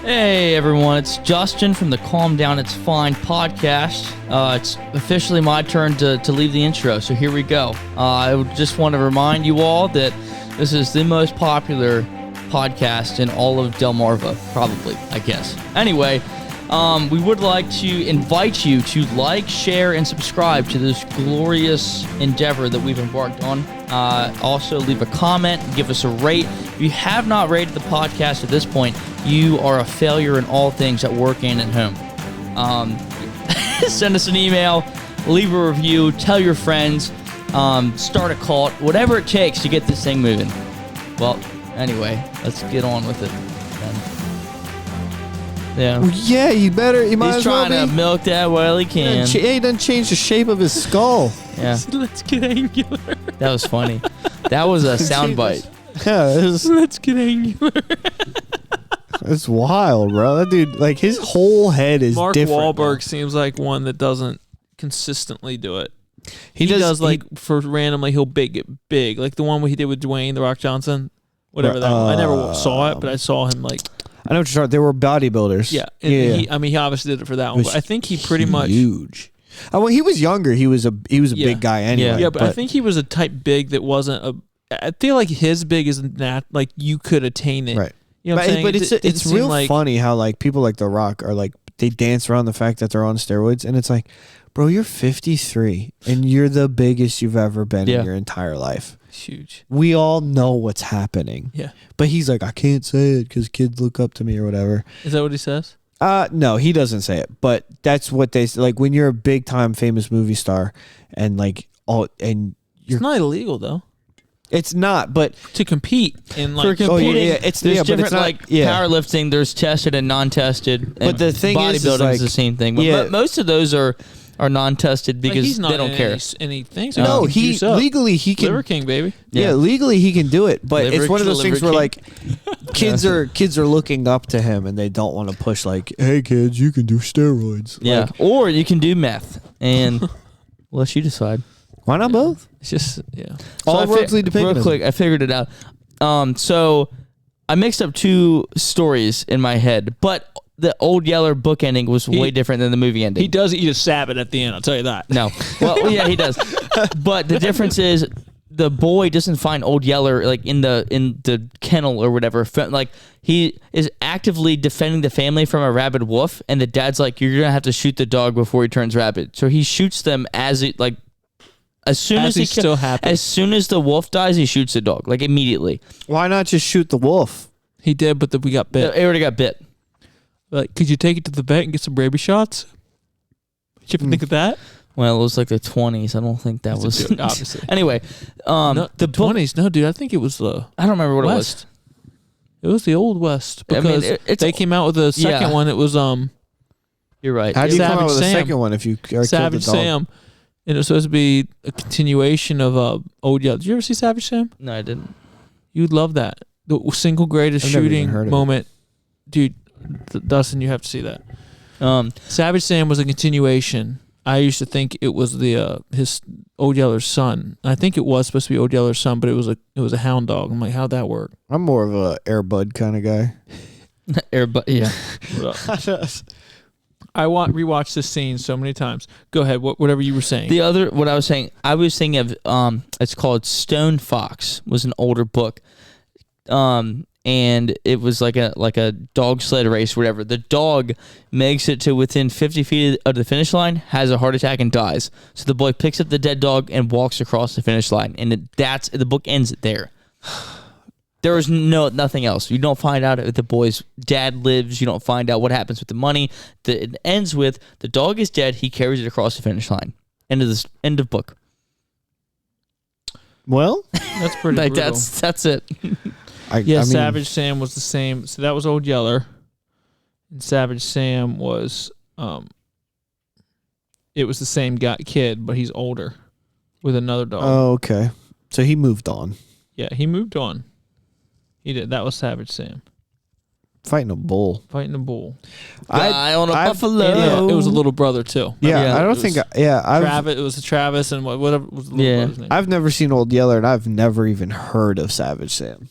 Hey everyone, it's Justin from the Calm Down It's Fine podcast. It's officially my turn to leave the intro, so here we go. I just want to remind you all that this is the most popular podcast in all of Delmarva, probably, I guess. Anyway, we would like to invite you to like, share, and subscribe to this glorious endeavor that we've embarked on. Also, leave a comment, give us a rate. If you have not rated the podcast at this point, you are a failure in all things at work and at home. Send us an email, leave a review, tell your friends, start a cult, whatever it takes to get this thing moving. Well, anyway, let's get on with it. Yeah. Well, yeah, you might He's as well trying to milk that while he can. He doesn't change the shape of his skull. Yeah. Let's get angular. That was funny. That was a soundbite. Yeah, Let's get angular. it's wild, bro. That dude, like, his whole head is Mark different. Wahlberg seems like one that doesn't consistently do it. He does like for randomly he'll get big, like the one he did with Dwayne The Rock Johnson, whatever that. I never saw it, but I saw him like. I know what you're talking. They were bodybuilders. Yeah, yeah. He obviously did it for that one, but I think he pretty much huge. When he was younger, he was a big guy anyway. Yeah, but I think he was a type big that wasn't a. I feel like his big is not like you could attain it. Right. You know what I'm saying? But it's real funny how like people like The Rock are like they dance around the fact that they're on steroids, and it's like, bro, you're 53 and you're the biggest you've ever been in your entire life. It's huge. We all know what's happening. Yeah. But he's like, I can't say it because kids look up to me or whatever. Is that what he says? No, he doesn't say it, but that's what they like when you're a big time famous movie star and like It's not illegal though. It's not, but to compete in like for competing, it's there's different it's not, like powerlifting. There's tested and non-tested. But the thing is bodybuilding is like, the same thing. But most of those are non-tested because they don't care. Anything. No, he legally he can. Liver King, baby. Yeah, legally he can do it, but it's one of those things where like kids are looking up to him and they don't want to push like, hey kids, you can do steroids. Yeah, like, or you can do meth, and let you decide. Why not both? It's just All roads lead to Pigman. Real quick, I figured it out. So I mixed up two stories in my head, but the Old Yeller book ending was way different than the movie ending. He does eat a Sabbath at the end, I'll tell you that. No. Well, yeah, he does. But the difference is the boy doesn't find Old Yeller like in the kennel or whatever. Like he is actively defending the family from a rabid wolf, and the dad's like, "You're gonna have to shoot the dog before he turns rabid." So he shoots them as soon as the wolf dies, he shoots the dog like immediately. Why not just shoot the wolf? He did, but we got bit. It already got bit. Like, could you take it to the vet and get some rabies shots? Did you ever think of that? Well, it was like the 20s. I don't think that was obviously. Anyway, the 20s. No, dude, I think it was the. I don't remember what West. It was the Old West because they came out with a second one. It was You're right. How do you come Savage out with a Sam. second one if you Savage Sam? And it was supposed to be a continuation of Old Yeller. Did you ever see Savage Sam? No, I didn't. You'd love that. The single greatest I've never even shooting heard of moment, dude. Dustin, you have to see that. Savage Sam was a continuation. I used to think it was the his Old Yeller's son. I think it was supposed to be Old Yeller's son, but it was a hound dog. I'm like, how'd that work? I'm more of a Air Bud kind of guy. Air Bud, yeah. I rewatched this scene so many times. Go ahead, whatever you were saying. What I was saying, I was thinking of it's called Stone Fox. Was an older book, and it was like a dog sled race, or whatever. The dog makes it to within 50 feet of the finish line, has a heart attack, and dies. So the boy picks up the dead dog and walks across the finish line, and the book ends there. There is nothing else. You don't find out if the boy's dad lives. You don't find out what happens with the money. It ends with the dog is dead. He carries it across the finish line. End of book. Well, that's pretty like brutal. that's it. I mean, Savage Sam was the same. So that was Old Yeller, and Savage Sam was it was the same kid, but he's older with another dog. Oh, okay. So he moved on. Yeah, he moved on. He did. That was Savage Sam. Fighting a bull. Fighting a bull. Guy on a buffalo. Yeah, it was a little brother too. Yeah, I don't think. Travis. It was Travis and whatever was the little brother's name. I've never seen Old Yeller, and I've never even heard of Savage Sam.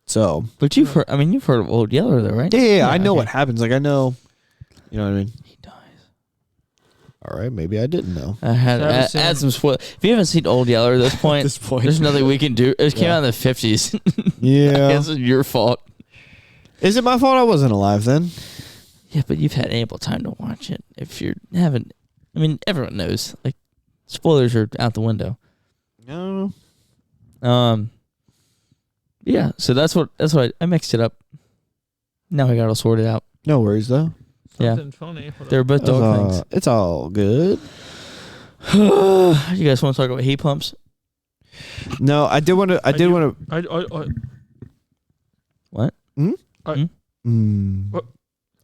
So, but you've heard of Old Yeller though, right? Yeah, I know what happens. Like I know, you know what I mean. He dies. All right, maybe I didn't know. I had some spoil. If you haven't seen Old Yeller at this point, there's nothing we can do. It came out in the 50s. Yeah, it's your fault. Is it my fault? I wasn't alive then. Yeah, but you've had ample time to watch it. If you haven't, I mean, everyone knows. Like, spoilers are out the window. No. Yeah. So that's what I mixed it up. Now I got it sorted out. No worries though. Something funny. They're both dog things. It's all good. You guys want to talk about heat pumps? No, I did want to. What?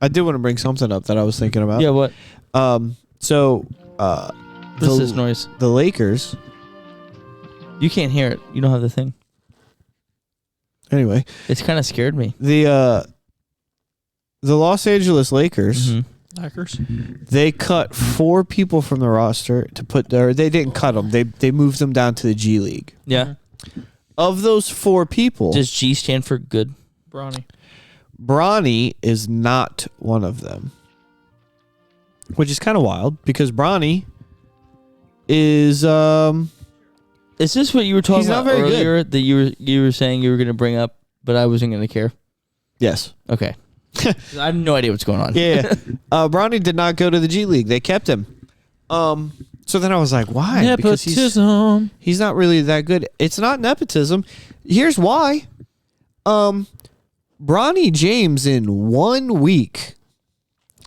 I did want to bring something up that I was thinking about. Yeah. What? So. This is noise. The Lakers. You can't hear it. You don't have the thing. Anyway, it's kind of scared me. The Los Angeles Lakers. Mm-hmm. They cut 4 people from the roster to put there. They didn't cut them. They moved them down to the G League. Yeah. Of those 4 people, does G stand for good? Bronny is not one of them, which is kind of wild because Bronny is. Is this what you were talking about earlier? That you were saying you were going to bring up, but I wasn't going to care. Yes. Okay. I have no idea what's going on. Yeah. Bronny did not go to the G League. They kept him. So then I was like, why? Nepotism. Because he's not really that good. It's not nepotism. Here's why. Bronny James in 1 week.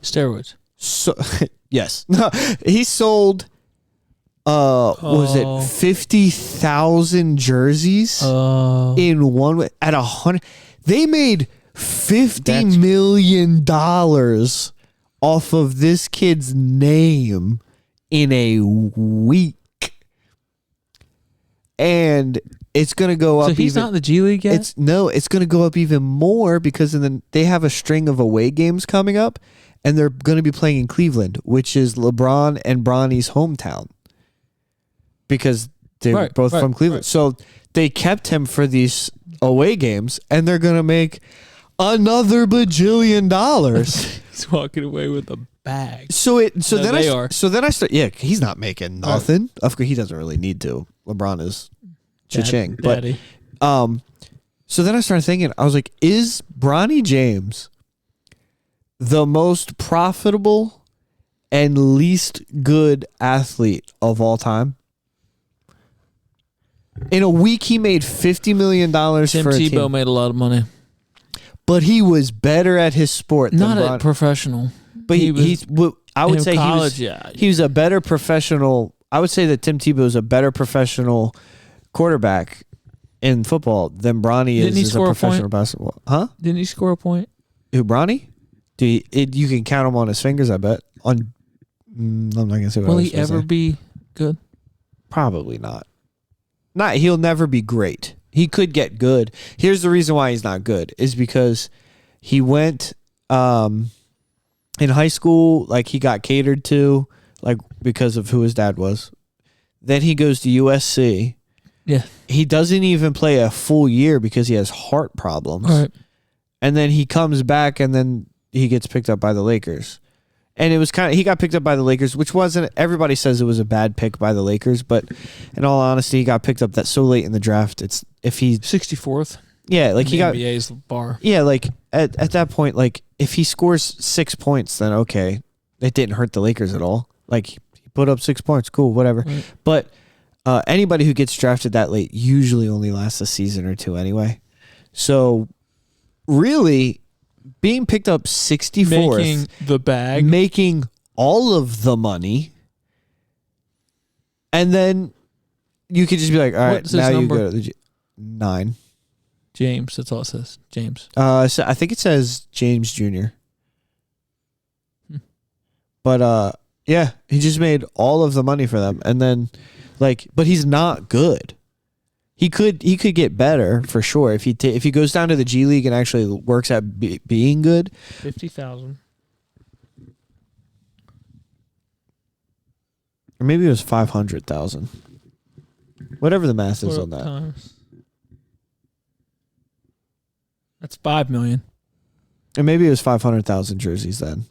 Steroids. So yes. No, he sold was it 50,000 jerseys in 1 week at 100. They made $50 million off of this kid's name in a week. And it's going to go up. So he's not in the G League yet? It's going to go up even more because then they have a string of away games coming up and they're going to be playing in Cleveland, which is LeBron and Bronny's hometown. Because they're both from Cleveland. Right. So they kept him for these away games and they're going to make another bajillion dollars. He's walking away with a bag. So then I start. Yeah, he's not making nothing. Of course, he doesn't really need to. LeBron is cha-ching. But so then I started thinking. I was like, is Bronny James the most profitable and least good athlete of all time? In a week, he made $50 million Tim for a Tebow team. made a lot of money. But he was better at his sport Not at professional. But I would say college, he was a better professional. I would say that Tim Tebow is a better professional quarterback in football than Bronny is as a professional basketball. Huh? Didn't he score a point? Who, Bronny? You can count him on his fingers, I bet. I'm not going to say what Will he ever be good? Probably not. He'll never be great. He could get good. Here's the reason why he's not good is because he went in high school, like he got catered to, like because of who his dad was. Then he goes to USC. Yeah. He doesn't even play a full year because he has heart problems. Right. And then he comes back and then he gets picked up by the Lakers. And it was he got picked up by the Lakers, which wasn't, everybody says it was a bad pick by the Lakers, but in all honesty, he got picked up that so late in the draft. It's if he 64th. Yeah, like he got NBA's bar. Yeah, like at that point, like if he scores 6 points, then okay, it didn't hurt the Lakers at all. Like he put up 6 points, cool, whatever. Right. But anybody who gets drafted that late usually only lasts a season or two anyway. So really, being picked up 64th, making the bag, making all of the money, and then you could just be like, all right, now you go to the 9. James, that's all it says. James. So I think it says James Jr. But yeah, he just made all of the money for them, and then but he's not good. He could get better for sure if he goes down to the G League and actually works at being good. 50,000. Or maybe it was 500,000. Whatever the math is on that. That's $5 million. And maybe it was 500,000 jerseys then.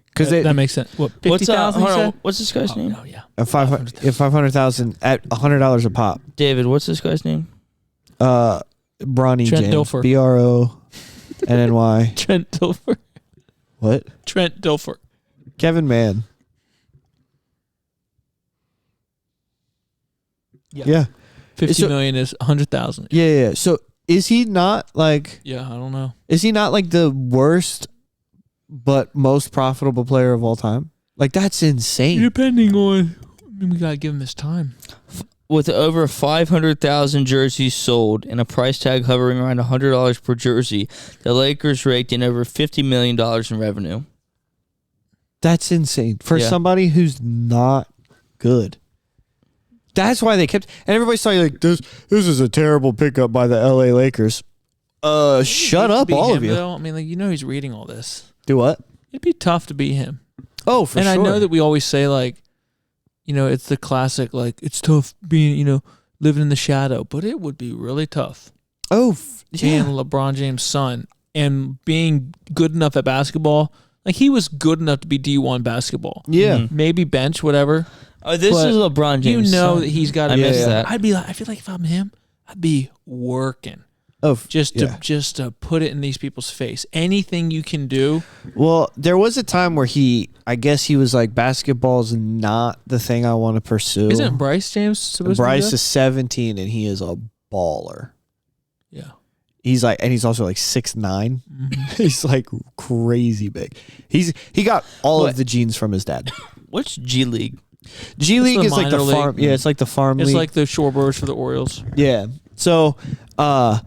Because that makes sense. What, 50,000? What's this guy's name? Oh, yeah. 500,000 at $100 a pop. David, what's this guy's name? Bronny Trent James. Dilfer. BRONNY. Trent Dilfer. What? Trent Dilfer. Kevin Mann. Yeah. 50 million is 100,000. Yeah. So is he not like? Yeah, I don't know. Is he not like the worst but most profitable player of all time? Like that's insane. Depending on, we gotta give him his time. With over 500,000 jerseys sold and a price tag hovering around $100 per jersey, the Lakers raked in over $50 million in revenue. That's insane for somebody who's not good. That's why they kept, and everybody's talking like this is a terrible pickup by the LA Lakers. Shut up, all of you. Though. I mean, like, he's reading all this. Do what? It'd be tough to beat him. Oh, for sure. And I know that we always say like, it's the classic, like, it's tough being, living in the shadow, but it would be really tough. Oh, being LeBron James' son and being good enough at basketball. Like, he was good enough to be D1 basketball. Yeah. Mm-hmm. Maybe bench, whatever. Oh, this is LeBron James' son. That he's got to I missed that. I feel like if I'm him, I'd be working. Oh, just to put it in these people's face. Anything you can do. Well, there was a time where I guess he was like, basketball's not the thing I want to pursue. Isn't Bryce James supposed Bryce to be is 17 and he is a baller. Yeah. He's like, and he's also like 6'9". Mm-hmm. He's like crazy big. He got all of the genes from his dad. What's G League? G League is like the league. farm. Yeah, it's like the farm league. It's like the Shorebirds for the Orioles. Yeah. So, and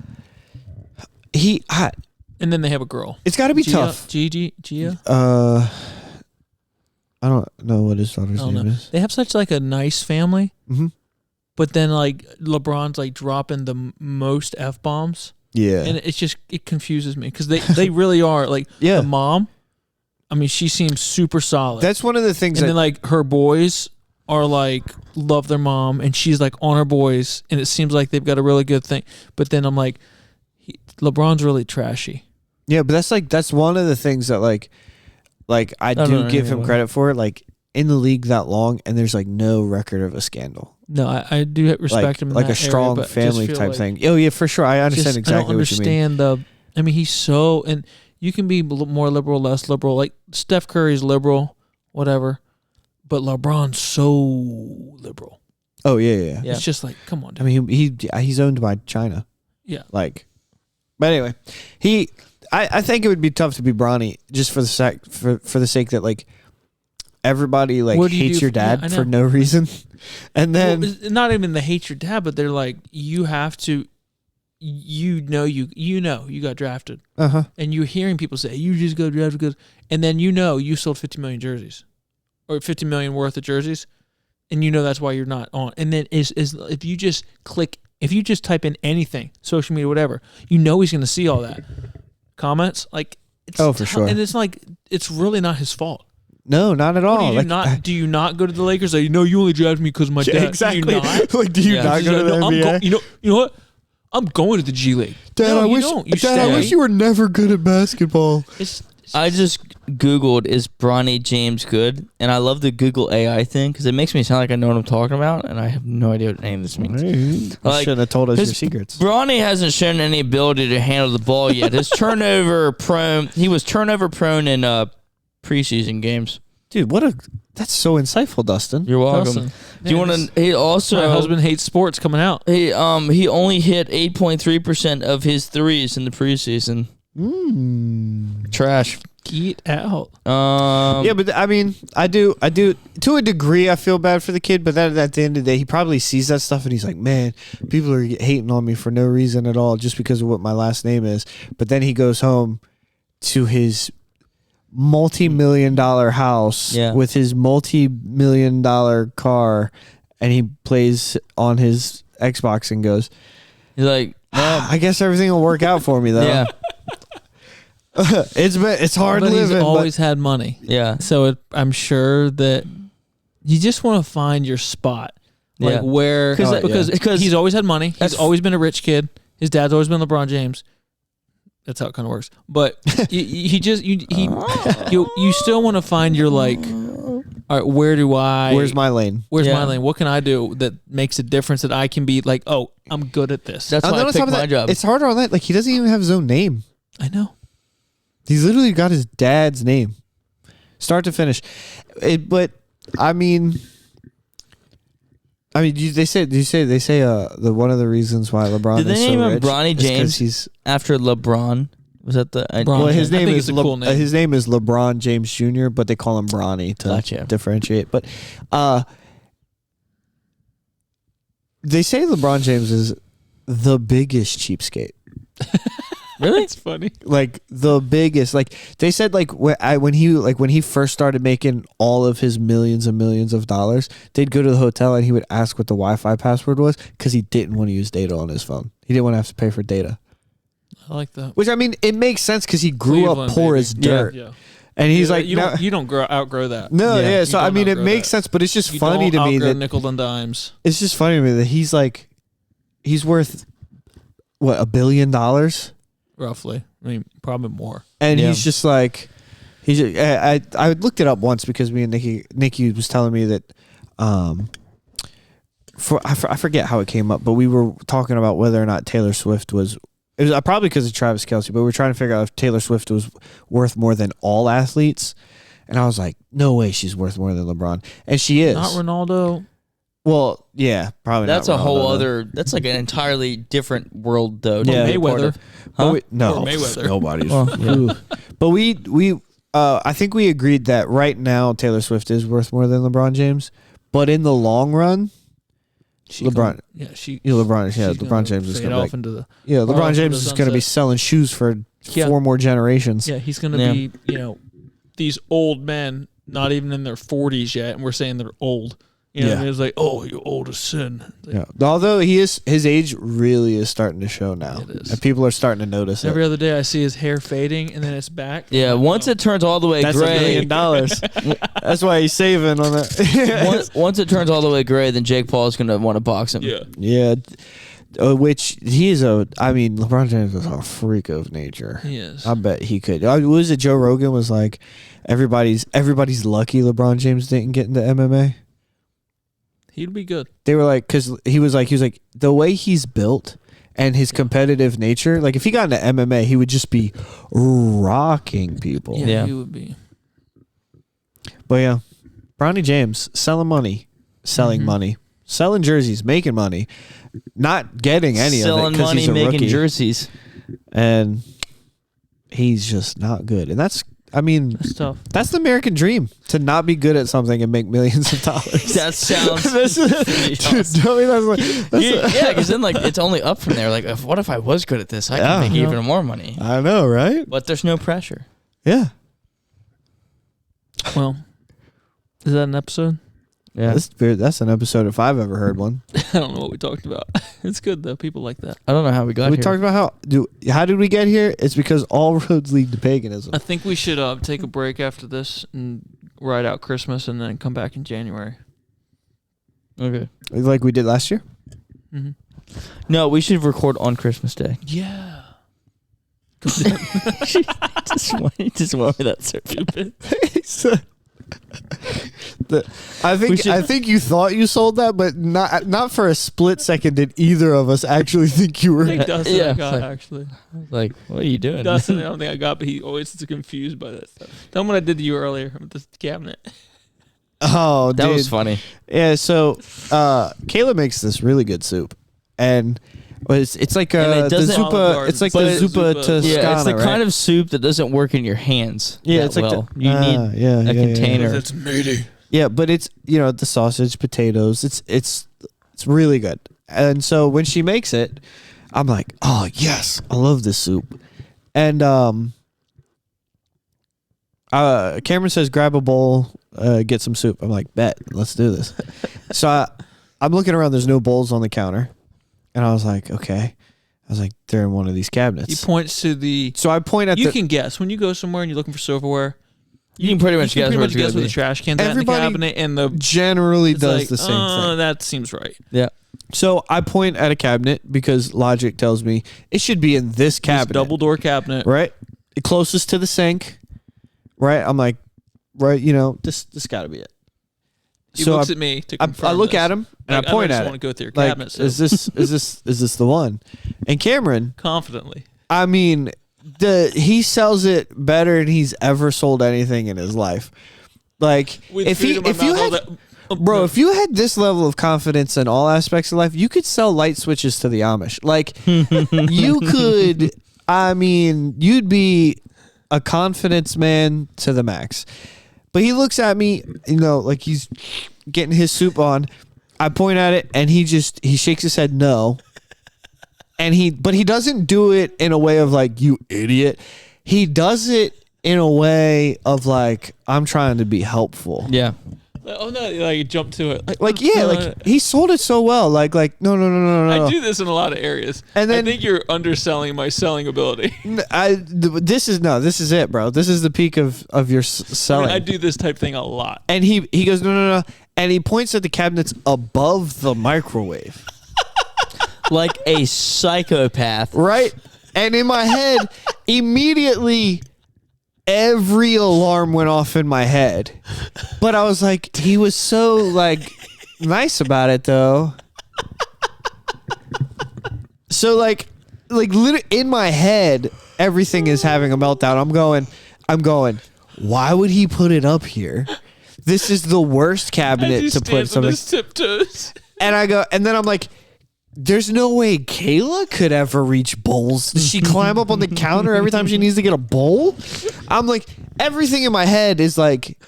then they have a girl. It's got to be tough. Gia? I don't know what his daughter's name is. They have such like a nice family. Mm-hmm. But then like LeBron's like dropping the most F-bombs. Yeah. And it confuses me because they really are like the mom. I mean, she seems super solid. That's one of the things. And then like her boys are like love their mom, and she's like on her boys, and it seems like they've got a really good thing. But then I'm like, LeBron's really trashy. Yeah, but that's one of the things that like I do give him credit for. Like in the league that long, and there's like no record of a scandal. No, I do respect him in like that a strong area, family type thing. Oh yeah, for sure. I understand exactly what you mean. I don't understand I mean, he's so, and you can be more liberal, less liberal. Like Steph Curry's liberal, whatever, but LeBron's so liberal. Oh yeah. It's just like, come on, dude. I mean, he's owned by China. Yeah. Like, but anyway, I think it would be tough to be Bronny just for the sake that like everybody like hates your dad for no reason, and then not even the hate your dad, but they're like, you have to. You got drafted, and you're hearing people say you just got drafted because, and then you sold 50 million jerseys, or 50 million worth of jerseys, and that's why you're not on. And then is if you just type in anything, social media, whatever, he's going to see all that comments. Like, for sure, and it's like it's really not his fault. No, not at all. Do you not go to the Lakers? Like, no, you only drafted me because of my dad. Exactly. Do you not? Like, do you not go to the NBA? You know what? I'm going to the G League. Dad, I wish you were never good at basketball. I just Googled, is Bronny James good? And I love the Google AI thing because it makes me sound like I know what I'm talking about, and I have no idea what any of this means. You shouldn't have told us your secrets. Bronny hasn't shown any ability to handle the ball yet. His he was turnover prone in preseason games. Dude, that's so insightful, Dustin. You're welcome. Dustin. Do you want to? He also, my husband hates sports coming out. He only hit 8.3% of his threes in the preseason. Trash. Get out. Yeah, but I mean, I do to a degree. I feel bad for the kid, but then at the end of the day, he probably sees that stuff and he's like, man, people are hating on me for no reason at all, just because of what my last name is. But then he goes home to his multi-million-dollar house with his multi-million-dollar car, and he plays on his Xbox and goes, he's like, I guess everything will work out for me though. Yeah. It's hard living. He's always had money. Yeah. So I'm sure that you just want to find your spot, like where, because he's always had money. He's always been a rich kid. His dad's always been LeBron James. That's how it kind of works. But you still want to find your like, all right, Where's my lane? Where's my lane? What can I do that makes a difference that I can be like, oh, I'm good at this. That's why I picked my job. It's harder on that. Like, he doesn't even have his own name. I know. He's literally got his dad's name, start to finish. But I mean, they say the one of the reasons why LeBron Did they is name so him rich Bronny is 'cause James he's after LeBron? Was that the Bron well, his James. I name think is it's a cool name. his name is LeBron James Jr., but they call him Bronny to Gotcha. differentiate. But they say LeBron James is the biggest cheapskate. Really? It's funny. Like the biggest. Like they said, like when he first started making all of his millions and millions of dollars, they'd go to the hotel and he would ask what the Wi-Fi password was because he didn't want to use data on his phone. He didn't want to have to pay for data. I like that. Which I mean, it makes sense because he grew Cleveland, up poor baby. as dirt, Yeah. and he's like, you don't outgrow that. no, Yeah. yeah. So You I don't mean, it outgrow makes that. sense, but it's just You funny to don't me outgrow that nickel and dimes. it's just funny to me that he's like, he's worth what, $1 billion, Roughly. I mean, probably more. and Yeah. he's just like, I looked it up once because me and Nikki was telling me that, I forget how it came up, but we were talking about whether or not Taylor Swift was. It was probably because of Travis Kelce, but we were trying to figure out if Taylor Swift was worth more than all athletes. And I was like, no way she's worth more than LeBron. And she is. Not Ronaldo. Well, yeah, probably That's not a whole Ronaldo, though. other. That's like an entirely different world, though. Yeah. Mayweather. But no, Or Mayweather. nobody's. Well, Ooh. But I think we agreed that right now Taylor Swift is worth more than LeBron James. But in the long run, LeBron James is going going off to into the LeBron into James the is going to be sunset. selling shoes for 4 more generations. Yeah, he's going to Yeah. be, these old men, not even in their 40s yet, and we're saying they're old. You know what I Yeah. mean? It's like, oh, you're old as sin. It's like, Yeah. Although his age really is starting to show now. It is. And people are starting to notice every it. other day I see his hair fading, and then it's back. Yeah, once it turns all the way That's gray. $1 million. That's why he's saving on that. once it turns all the way gray, then Jake Paul is going to want to box him. Yeah. Yeah. Which LeBron James is a freak of nature. He is. I bet he could. Was it Joe Rogan was like, everybody's lucky LeBron James didn't get into MMA? He'd be good. They were like, because he was like the way he's built and his competitive nature, like if he got into MMA, he would just be rocking people. Yeah. He would be. But yeah, Bronny James selling money, selling jerseys, making money, not getting any Selling of it because money, he's a making rookie, jerseys. and he's just not good. And that's That's tough. that's the American dream, to not be good at something and make millions of dollars. That sounds. Dude, tell me Yeah, because then like it's only up from there. Like, what if I was good at this? I Yeah. can make even more money. I know, right? But there's no pressure. Yeah. Well, is that an episode? Yeah, That's an episode if I've ever heard one. I don't know what we talked about. It's good though. People like that. I don't know how we got We here. talked about how did we get here? It's because all roads lead to paganism. I think we should take a break after this and ride out Christmas and then come back in January. Okay. Like we did last year. Mm-hmm. No, we should record on Christmas Day. Yeah. just want me that stupid. I think you thought you sold that, but not for a split second did either of us actually think you I were. think Dustin Yeah, I got like- actually. Like, what are you doing? Dustin, I don't think I got, but he always is confused by that stuff. Tell him what I did to you earlier with this cabinet. Oh, that dude. was funny. Yeah, so Kayla makes this really good soup, and it's like And it the doesn't- zuppa. Olive It's like Garden. the But zuppa it's- Toscana, Yeah, it's the right? kind of soup that doesn't work in your hands. Yeah, that it's like well. You need a container. It's meaty. Yeah, but it's the sausage, potatoes. It's really good. And so when she makes it, I'm like, oh yes, I love this soup. And Cameron says, grab a bowl, get some soup. I'm like, bet, let's do this. So I'm looking around. There's no bowls on the counter, and I was like, okay. I was like, they're in one of these cabinets. He points to the. So I point at You the. can guess when you go somewhere and you're looking for silverware. You can pretty much guess pretty where much it's guess going where to the be. trash can's at in the Everybody cabinet, and the Generally it's does like, the same thing. That seems right. Yeah. So I point at a cabinet because logic tells me it should be in this cabinet. This double door cabinet. Right? Closest to the sink. Right? I'm like, right, this got to be it. He So looks at me to confirm I look this. at him and Like, I point just at want it. to go through your Like, cabinet. So is this the one? And Cameron, confidently. I mean, he sells it better than he's ever sold anything in his life. Like With if food in my you mouth, had, all that- bro, if you had this level of confidence in all aspects of life, you could sell light switches to the Amish. Like you could, I mean, you'd be a confidence man to the max. But he looks at me, like he's getting his soup on. I point at it and he shakes his head no. But he doesn't do it in a way of like, you idiot. He does it in a way of like, I'm trying to be helpful. Yeah. Oh no! Like you jump to it. Like he sold it so well. Like no. I do this in a lot of areas, And then- I think you're underselling my selling ability. This is it, bro. This is the peak of your selling. I do this type thing a lot. And he goes no, and he points at the cabinets above the microwave, Like a psychopath. right? And in my head, immediately, every alarm went off in my head. But I was like, he was so like nice about it though. So like literally in my head, everything is having a meltdown. I'm going, why would he put it up here? This is the worst cabinet to put something. His tiptoes. And then I'm like, there's no way Kayla could ever reach bowls. Does she climb up on the counter every time she needs to get a bowl? I'm like, everything in my head is like,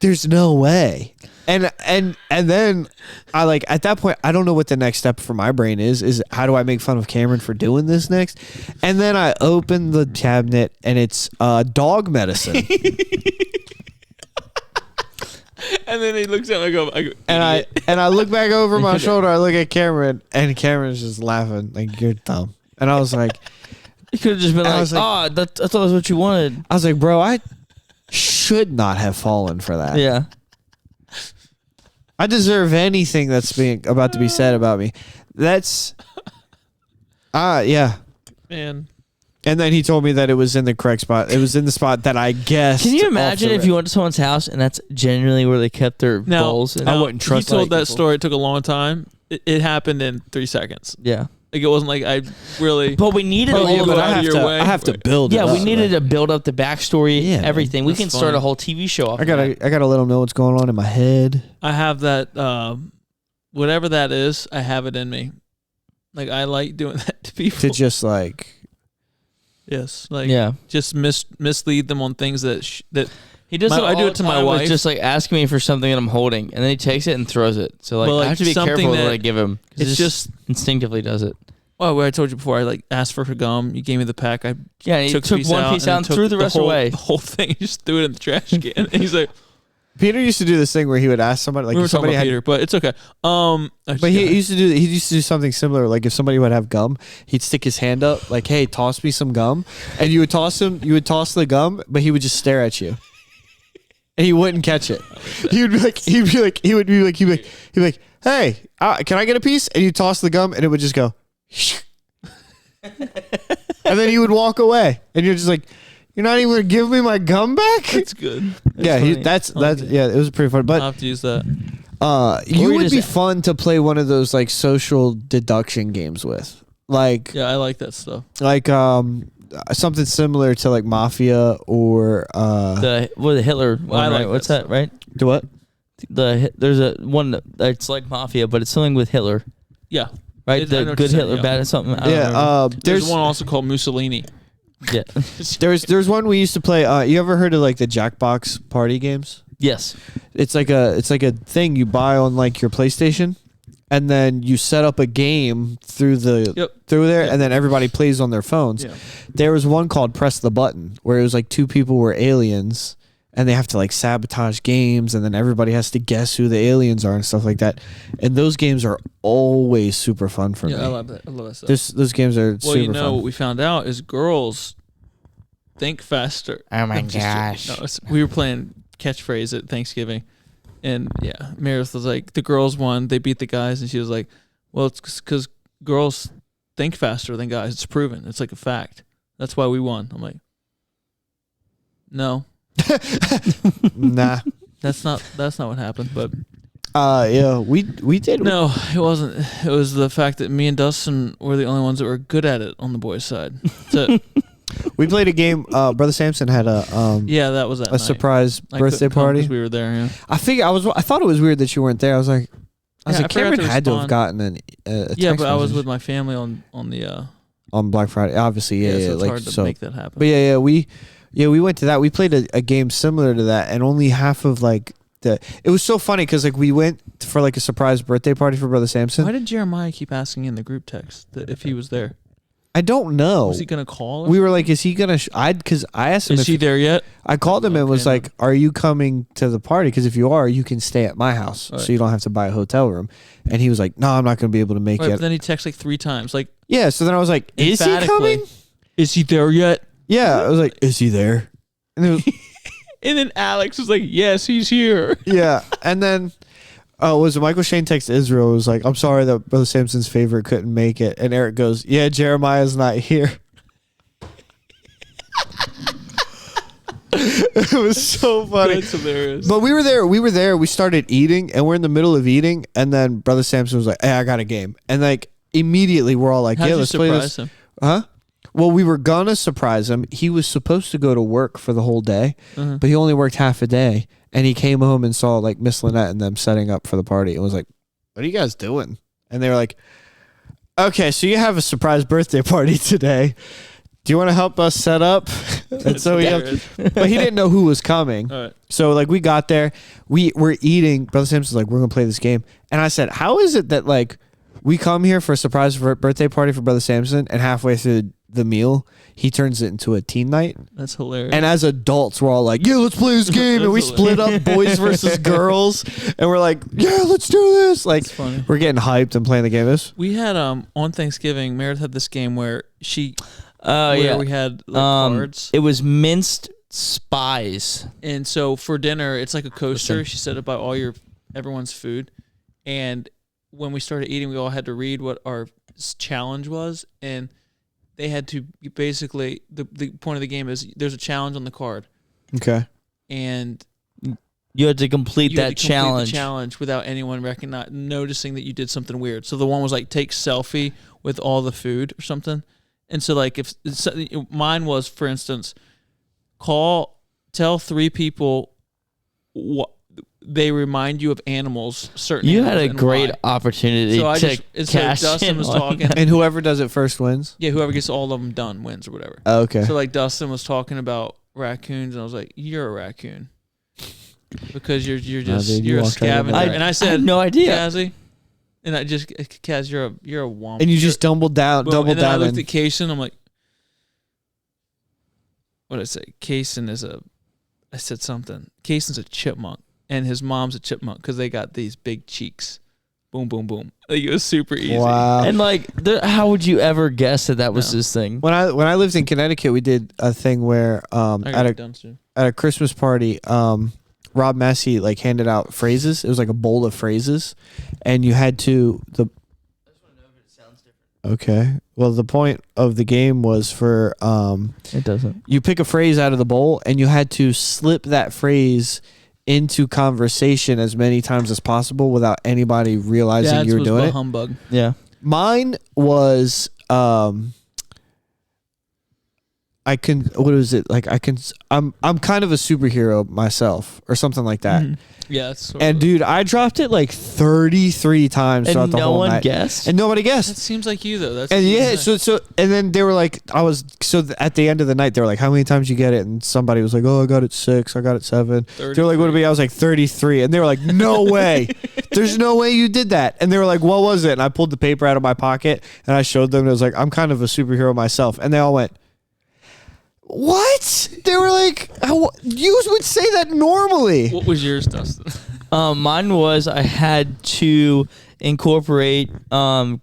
there's no way. And then I like at that point I don't know what the next step for my brain is how do I make fun of Cameron for doing this next? And then I open the cabinet and it's dog medicine. And then he looks at me and I go and I look back over my shoulder, I look at Cameron and Cameron's just laughing like you're dumb. And I was like, You could have just been I like, was like- I thought that was what you wanted. I was like, bro, I should not have fallen for that. Yeah. I deserve anything that's being about to be said about me. That's yeah. man. And then he told me that it was in the correct spot. It was in the spot that I guessed. Can you off imagine the if rip. you went to someone's house and that's genuinely where they kept their bowls? And I wouldn't trust He told white that people. story. It took a long time. It happened in 3 seconds. yeah. Like it wasn't like I really. But we needed Oh, all yeah, the but I have your to. way. I have to build. Yeah, it we up, needed man. to build up the backstory, Yeah, man. everything. We That's can start funny. a whole TV show off. I of gotta. that. I gotta let him know what's going on in my head. I have that. Whatever that is, I have it in me. Like I like doing that to people. To just like. Yes, like Yeah. just mislead them on things that that. He does My- it I do all it to the my time with wife. just like asking me for something that I'm holding, and then he takes it and throws it. So like, Well, like, I have to be something careful with what that- I give him. 'Cause It's it just instinctively does it. well, where I told you before, I like asked for gum. You gave me the pack. I Yeah, he took, took piece one out piece out and took threw the rest whole, away. The whole thing, he just threw it in the trash can. And he's like, Peter used to do this thing where he would ask somebody, like we were if talking somebody about had, Peter, but it's okay. but he used to do something similar. Like if somebody would have gum, he'd stick his hand up, like, "Hey, toss me some gum," and you would toss the gum, but he would just stare at you, and he wouldn't catch it. He'd be like, "Hey, can I get a piece?" And you toss the gum, and it would just go, and then he would walk away, and you're just like, "You're not even gonna give me my gum back?" That's good. Yeah, funny. that's yeah. It was pretty fun, but I'll have to use that. you Or you would be just- fun to play one of those like social deduction games with, like Yeah, I like that stuff. something similar to like Mafia or The Hitler one, I like right? that What's that, stuff. right? to what? There's a one that's like Mafia, but it's something with Hitler, Yeah. right? I know The what good you're saying, Hitler, yeah. bad something. I don't remember. Yeah, There's one also called Mussolini. Yeah. there's one we used to play. You ever heard of like the Jackbox party games? Yes. It's like a thing you buy on like your PlayStation, and then you set up a game through there, Yep. and then everybody plays on their phones. Yeah. There was one called Press the Button, where it was like two people were aliens, and they have to like sabotage games, and then everybody has to guess who the aliens are and stuff like that. And those games are always super fun for me. Yeah, I love that. I love that stuff. Those games are Well, super you know fun. what we found out is girls think faster. Oh my I'm just gosh. joking. No, we were playing catchphrase at Thanksgiving, and yeah, Meredith was like, the girls won. They beat the guys, and she was like, well, it's because girls think faster than guys. It's proven. It's like a fact. That's why we won. I'm like, no, Nah. that's not what happened. But Yeah, we did. no, it wasn't. It was the fact that me and Dustin were the only ones that were good at it on the boys' side. So We played a game. Brother Samson had a yeah, that was that a night. surprise I birthday couldn't come 'cause party. We were there. Yeah. I thought it was weird that you weren't there. I was like, Yeah, I forgot Cameron to had to have respond. gotten a text Yeah, but I was message with my family on the on Black Friday. Obviously, so yeah, it's like hard to so. make that happen. But yeah, we went to that. We played a game similar to that, and only half of like the. It was so funny because like we went for like a surprise birthday party for Brother Samson. Why did Jeremiah keep asking in the group text that if he was there? I don't know. Was he gonna call? We were like, is he gonna? Because I asked him Is if he there yet? I called him and Okay, was then. like, "Are you coming to the party? Because if you are, you can stay at my house, Right. so you don't have to buy a hotel room." And he was like, "No, I'm not going to be able to make Right, it." but then he texted like 3 times. Like, Yeah. So then I was like, "Is he emphatically, coming?" Is he there yet? Yeah. I was like, "Is he there?" And it was, And then Alex was like, yes, he's here. yeah. And then was it Michael Shane text Israel? It was like, "I'm sorry that Brother Samson's favorite couldn't make it." And Eric goes, "Yeah, Jeremiah's not here." It was so funny. That's hilarious. But we were there. We started eating, and we're in the middle of eating, and then Brother Samson was like, "Hey, I got a game," and like immediately we're all like, How'd "Yeah, you let's play this." surprise him? Huh? Well, we were gonna surprise him. He was supposed to go to work for the whole day, Uh-huh. but he only worked half a day, and he came home and saw like Miss Lynette and them setting up for the party, and was like, "What are you guys doing?" And they were like, "Okay, so you have a surprise birthday party today. Do you want to help us set up?" And so but he didn't know who was coming. All right. So like we got there, we were eating. Brother Samson's like, "We're gonna play this game," and I said, "How is it that like we come here for a surprise birthday party for Brother Samson, and halfway through the meal, he turns it into a teen night?" That's hilarious. And as adults, we're all like, "Yeah, let's play this game," and we That's split up boys versus girls, and we're like, "Yeah, let's do this!" Like That's funny. we're getting hyped and playing the game. We had on Thanksgiving, Meredith had this game where Oh where yeah. we had like, cards. It was minced spies. And so for dinner, it's like a coaster. Listen. She said about everyone's food. And when we started eating, we all had to read what our challenge was. And they had to basically, the point of the game is there's a challenge on the card. Okay. And You had to complete you had that to complete challenge. the challenge without anyone noticing that you did something weird. So the one was like take selfie with all the food or something. And so like if mine was, for instance, tell 3 people what they remind you of animals. Certain You had a animals and great why. opportunity So I to just instead of cash Dustin in was on talking. And whoever does it first wins. Yeah, whoever gets all of them done wins or whatever. Oh, okay. So like Dustin was talking about raccoons, and I was like, "You're a raccoon because you're just dude, you you're a walked right over scavenger." there. And I I said, had no idea. Kazzy, and I just Kaz, you're a womp. And you You're- just doubled down, Boom. And then I down. looked And at Kaysen. I'm like, what did I say? Kaysen is I said something. Kaysen's a chipmunk, and his mom's a chipmunk because they got these big cheeks. Boom, boom, boom. Like, it was super easy. wow. And like, how would you ever guess that was No. his thing? When I lived in Connecticut, we did a thing where I got at it done soon. a Christmas party, Rob Massey like handed out phrases. It was like a bowl of phrases, and you had to Okay. Well, the point of the game was for It doesn't. you pick a phrase out of the bowl, and you had to slip that phrase into conversation as many times as possible without anybody realizing Dad's you were was doing the it. humbug. Yeah. Mine was I'm kind of a superhero myself or something like that. Mhm. Yeah, it's sort And of- dude, I dropped it like 33 times throughout And the no whole one night. guessed. And nobody that guessed. seems like you though. That's And yeah, nice. so and then they were like, at the end of the night, they were like, "How many times you get it?" And somebody was like, "Oh, I got it 6, I got it 7." They were like, "What about?" I was like, 33, and they were like, "No way, there's no way you did that." And they were like, "What was it?" And I pulled the paper out of my pocket and I showed them. And it was like, "I'm kind of a superhero myself," and they all went, "What?" They were like, "You would say that normally." What was yours, Dustin? Mine was I had to incorporate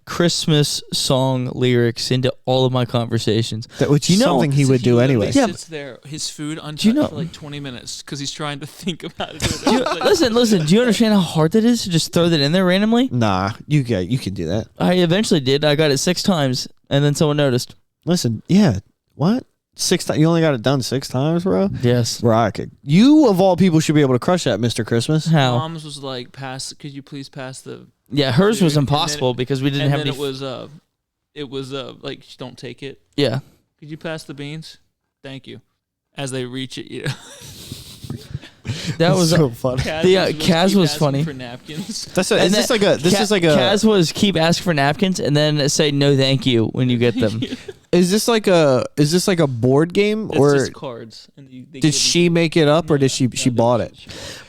Christmas song lyrics into all of my conversations. Which is something he would do anyway. He Yeah, sits there, his food untouched for like 20 minutes because he's trying to think about it. Listen. Do you understand how hard that is to just throw that in there randomly? Nah, you can do that. I eventually did. I got it 6 times, and then someone noticed. Listen, yeah, what? 6 times? You only got it done 6 times, bro? Yes. Rocket. You of all people should be able to crush that, Mr. Christmas. How? Mom's was like, could you please pass the... Yeah, hers was And then impossible because we didn't have and any. then it was like, don't take it. Yeah. Could you pass the beans? Thank you. As they reach it, you know. That was so funny. Kaz was funny. For napkins. Is this like a Kaz was keep asking for napkins and then say no thank you when you get them. is this like a board game It's or just cards. And did she make it up or did she bought it?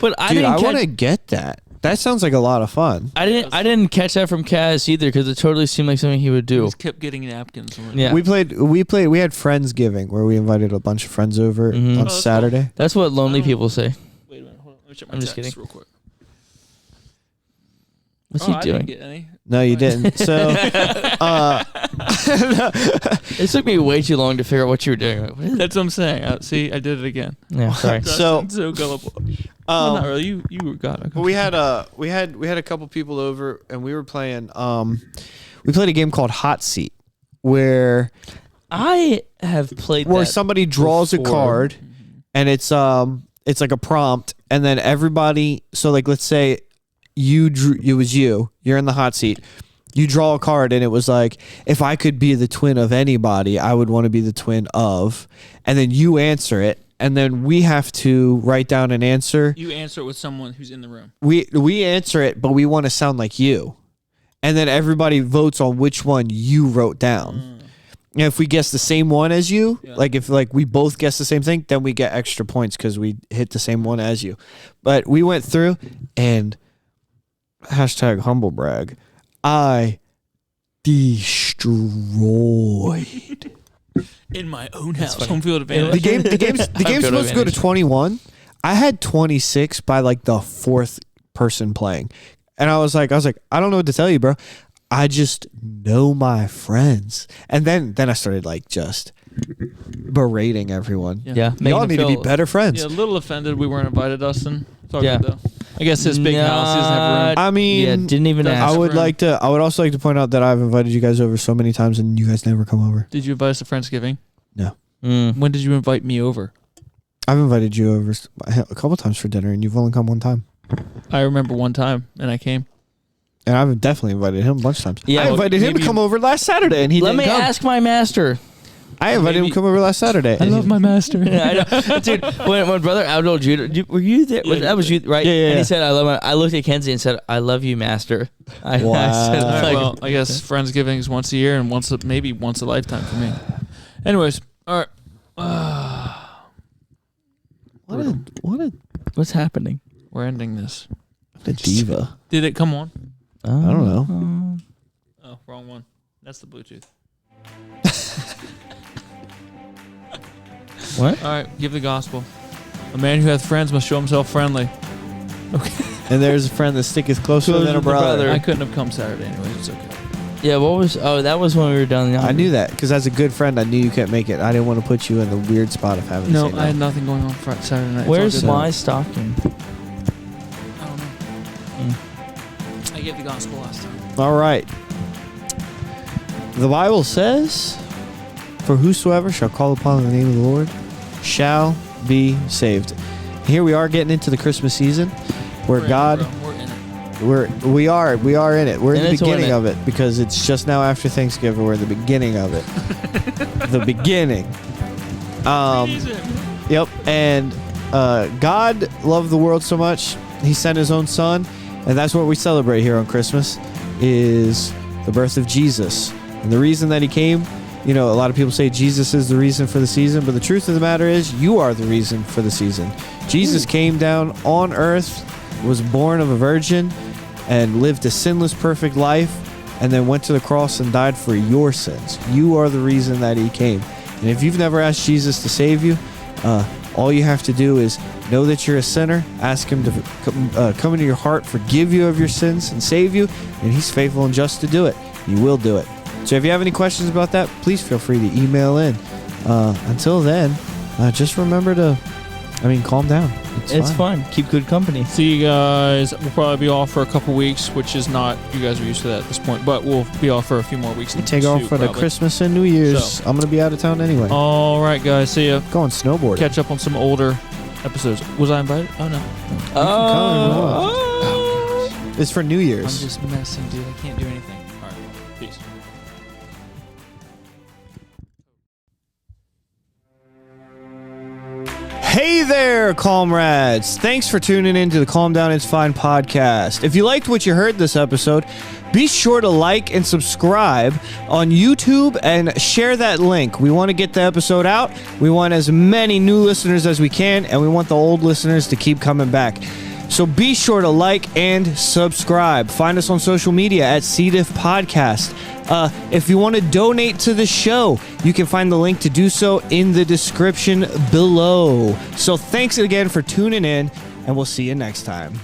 But I Dude, didn't I want to catch, get that. That sounds like a lot of fun. I didn't catch that from Kaz either because it totally seemed like something he would He do. just kept getting napkins. Yeah. We played. We had Friendsgiving where we invited a bunch of friends over Mhm. on that's Saturday. That's what lonely people say. Wait a minute. Hold on. Let me check my I'm just text kidding. real quick. What's Oh, he I doing? didn't get any. No, you didn't. So, It took me way too long to figure out what you were doing. Like, what is That's what I'm saying. See, I did it again. Yeah, sorry. So- Dustin's so gullible. Well, not really. You got it. but we had a couple people over and we were playing. We played a game called Hot Seat where I have played that somebody draws before. a card and it's like a prompt and then everybody. So like let's say you drew. It was you. You're in the hot seat. You draw a card and it was like, if I could be the twin of anybody, I would want to be the twin of. And then you answer it. And then we have to write down an answer. You answer it with someone who's in the room. We answer it, but we want to sound like you. And then everybody votes on which one you wrote down. And if we guess the same one as you, like if we both guess the same thing, then we get extra points because we hit the same one as you. But we went through and #humble brag. I destroyed. In my own house. Home field advantage. The game's supposed to go to 21. I had 26 by like the 4th person playing. And I was like, I don't know what to tell you, bro. I just know my friends. And then I started like just berating everyone. Yeah. Y'all need to be better friends. Yeah, a little offended we weren't invited, Dustin. It's all Yeah. good, though. I guess his big house he doesn't have room. I mean, Yeah, didn't even That's- ask. I would also like to point out that I've invited you guys over so many times and you guys never come over. Did you invite us to Friendsgiving? No. When did you invite me over? I've invited you over a couple times for dinner and you've only come one time. I remember one time, and I came. And I've definitely invited him a bunch of times. Yeah, I invited him to maybe- come over last Saturday and he Let didn't me come. ask my master. I invited him to come over last Saturday. I love my master. I know. Dude, when brother Abdul Judah, were you there? Yeah, That was you, right? Yeah, yeah, And yeah. he said, I looked at Kenzie and said, I love you, master. I said, Wow. All right, like, well, I guess Friendsgiving is once a year and maybe once a lifetime for me. Anyways, all right. what's happening? We're ending this. The diva. Did it come on? I don't know. Oh, wrong one. That's the Bluetooth. What? All right, give the gospel. A man who hath friends must show himself friendly. Okay. And there's a friend that sticketh closer Closer than a than a brother. brother. I couldn't have come Saturday anyways. It's okay. Yeah, what was? Oh, that was when we were down the. I knew that because as a good friend, I knew you couldn't make it. I didn't want to put you in the weird spot of having No, to say I had nothing going on Saturday night. It's all Where's good. my stocking? I don't know. I gave the gospel last time. All right. The Bible says, "For whosoever shall call upon the name of the Lord shall be saved." Here we are getting into the Christmas season, where We're God, in it, bro. We're in it. we are in it. We're in And the it's when beginning it- of it because it's just now after Thanksgiving. We're in the beginning of it. The beginning. Yep. And God loved the world so much, He sent His own Son, and that's what we celebrate here on Christmas, is the birth of Jesus. And the reason that He came, a lot of people say Jesus is the reason for the season, but the truth of the matter is you are the reason for the season. Jesus came down on earth, was born of a virgin, and lived a sinless, perfect life, and then went to the cross and died for your sins. You are the reason that He came. And if you've never asked Jesus to save you, All you have to do is know that you're a sinner, ask him to come into your heart, forgive you of your sins, and save you, and he's faithful and just to do it. He will do it. So if you have any questions about that, please feel free to email in. Until then, just remember to, calm down. It's fine. Keep good company. See you guys. We'll probably be off for a couple weeks, which is not, you guys are used to that at this point, but we'll be off for a few more weeks. Take off for the Christmas and New Year's. So, I'm going to be out of town anyway. All right, guys. See ya. Going snowboarding. Catch up on some older episodes. Was I invited? Oh, no. It's for New Year's. I'm just messing, dude. I can't do anything. All right. Peace. Hey there, comrades. Thanks for tuning in to the Calm Down It's Fine podcast. If you liked what you heard this episode, be sure to like and subscribe on YouTube and share that link. We want to get the episode out. We want as many new listeners as we can, and we want the old listeners to keep coming back. So be sure to like and subscribe. Find us on social media at C. Diff Podcast. If you want to donate to the show, you can find the link to do so in the description below. So thanks again for tuning in, and we'll see you next time.